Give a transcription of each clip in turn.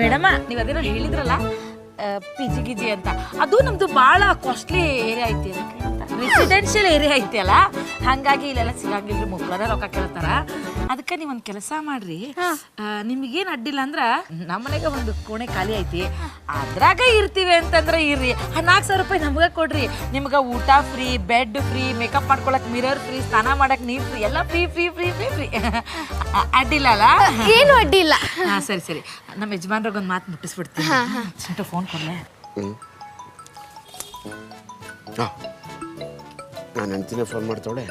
madam ನೀವು ಅದೇನೋ ಹೇಳಿದ್ರಲ್ಲ ಪಿ ಜಿ ಗಿಜಿ ಅಂತ ಅದು ನಮ್ದು ಭಾಳ ಕಾಸ್ಟ್ಲಿ ಏರಿಯಾ ಐತಿ ರೆಸಿಡೆನ್ಷಿಯಲ್ ಏರಿಯಾ ಐತಿ ಅಲ್ಲ ಹಾಗಾಗಿ ಇಲ್ಲೆಲ್ಲ ಸಿಗಂಗಿಲ್ರಿ ಮುಗ್ಳರ ರೊಕ್ಕ ಕೇಳ್ತಾರ ಅದಕ್ಕೆ ನೀವು ಒಂದು ಕೆಲಸ ಮಾಡ್ರಿ ನಿಮಗೇನು ಅಡ್ಡಿಲ್ಲ ಅಂದ್ರೆ ನಮ್ಮನೆಗೆ ಒಂದು ಕೋಣೆ ಖಾಲಿ ಐತಿ ಅದ್ರಾಗ ಇರ್ತೀವಿ ಅಂತಂದ್ರೆ ಇರ್ರಿ 4,000 ರೂಪಾಯಿ ನಮ್ಗೆ ಕೊಡ್ರಿ ನಿಮ್ಗೆ ಊಟ ಫ್ರೀ ಬೆಡ್ ಫ್ರೀ ಮೇಕಪ್ ಮಾಡ್ಕೊಳಕ್ ಮಿರರ್ ಫ್ರೀ ಸ್ನಾನ ಮಾಡಕ್ ನೀರು ಫ್ರೀ ಎಲ್ಲ free free free free free ಅಡ್ಡಿಲ್ಲ ಅಲ್ಲ ಏನು ಅಡ್ಡಿಲ್ಲ ಸರಿ ಸರಿ ನಮ್ಮ ಯಜಮಾನ್ರಾಗ ಒಂದು ಮಾತು ಮುಟ್ಟಿಸ್ಬಿಡ್ತೀನಿ ಫೋನ್ ಕೊಡ್ಲೆ ನಾನು ಹೆಂಡ್ತಿನೇ ಫೋನ್ ಮಾಡ್ತಾವಳೆ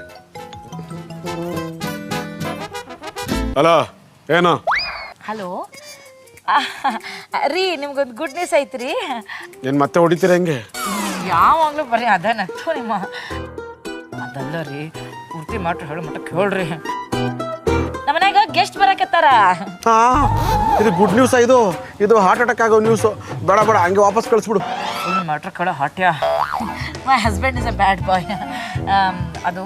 ಹಲೋ ಏನು ಹಲೋ ರೀ ನಿಮ್ಗೊಂದು ಗುಡ್ ನ್ಯೂಸ್ ಐತ್ರಿ ಏನು ಮತ್ತೆ ಹೊಡಿತೀರ ಹೆಂಗೆ ಯಾವಾಗಲೂ ಬರೀ ಅದ ನಟ್ಟು ನಿಮ್ಮ ಅದಲ್ಲ ರೀ ಪೂರ್ತಿ ಮಾತ್ರ ಹೇಳು ಮಟ್ಟಕ್ಕೆ ಹೇಳ್ರಿ ನಮ್ಮನ್ಯಾಗ ಗೆಸ್ಟ್ ಬರಕತ್ತಾರ ಇದು ಗುಡ್ ನ್ಯೂಸ್ ಇದು ಹಾರ್ಟ್ ಅಟ್ಯಾಕ್ ಆಗೋ ನ್ಯೂಸು ಬೇಡ ಬೇಡ ಹಂಗೆ ವಾಪಸ್ ಕಳಿಸ್ಬಿಡು ಫುಲ್ ಮಾಟ್ರ ಕಳ ಹಾಟ್ಯಾ ಮೈ ಹಸ್ಬೆಂಡ್ ಇಸ್ ಅ ಬ್ಯಾಡ್ ಬಾಯ್ ಅದು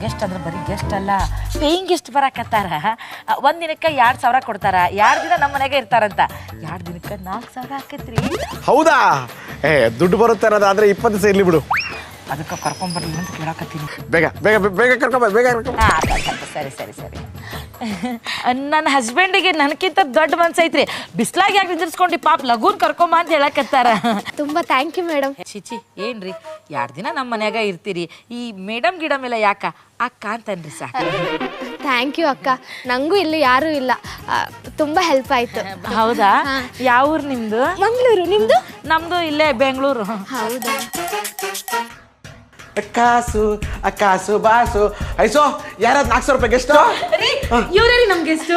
ಗೆಸ್ಟ್ ಅಂದ್ರೆ ಬರೀ ಗೆಸ್ಟ್ ಅಲ್ಲ ಪೇಯಿಂಗ್ ಗೆಸ್ಟ್ ಬರಕತ್ತಾರ ಒಂದು ದಿನಕ್ಕೆ 2,000 ಕೊಡ್ತಾರ 2 ದಿನ ನಮ್ಮ ಮನೆಗೆ ಇರ್ತಾರಂತ 2 ದಿನಕ್ಕೆ 4,000 ಆಕೈತ್ರಿ ಹೌದಾ ದುಡ್ಡು ಬರುತ್ತೆ ಅನ್ನೋದಾದ್ರೆ 20 ದಿವಸ ಇರ್ಲಿ ಬಿಡು ಅದಕ್ಕೆ ಕರ್ಕೊಂಬರ್ಲಿ ಅಂತ ಕೇಳಕತ್ತೀನಿ ಬೇಗ ಬೇಗ ಬೇಗ ಕರ್ಕೊಂಬ ಬೇಗ ಸರಿ ಸರಿ ಸರಿ ನನ್ನ ಹಸ್ಬೆಂಡಿಗೆ ನನಗಿಂತ ದೊಡ್ಡ ಮನ್ಸೈತ್ರಿ ಬಿಸ್ಲಾಗಿ ಯಾಕೆ ನಿಂದಿರ್ಸ್ಕೊಂಡು ಪಾಪ ಲಗೂನ್ ಕರ್ಕೊಂಬ ಅಂತ ಹೇಳಕತ್ತಾರ ತುಂಬಾ ಥ್ಯಾಂಕ್ ಯು ಮೇಡಮ್ ಚಿಚಿ ಏನ್ರಿ 2 ದಿನ ನಮ್ಮ ಮನ್ಯಾಗ ಇರ್ತೀರಿ ಈ ಮೇಡಮ್ ಗಿಡಮ್ ಎಲ್ಲ ಯಾಕ ಅಕ್ಕ ಅಂತನ್ರಿ ಸಾಕು ಥ್ಯಾಂಕ್ ಯು ಅಕ್ಕ ನಂಗೂ ಇಲ್ಲಿ ಯಾರೂ ಇಲ್ಲ ತುಂಬಾ ಹೆಲ್ಪ್ ಆಯ್ತು ಹೌದಾ ಯಾವ ಊರು ನಿಮ್ದು ಮಂಗಳೂರು ನಿಮ್ದು ನಮ್ದು ಇಲ್ಲೇ ಬೆಂಗಳೂರು ಹೌದಾ ಕಾಸು ಬಾಸು ಐಸೋ ಯಾರಾದ್ 4,000 ರೂಪಾಯಿ ಗೆಸ್ಟ್ ಇವ್ರಿ ನಮ್ಗೆ ಎಷ್ಟು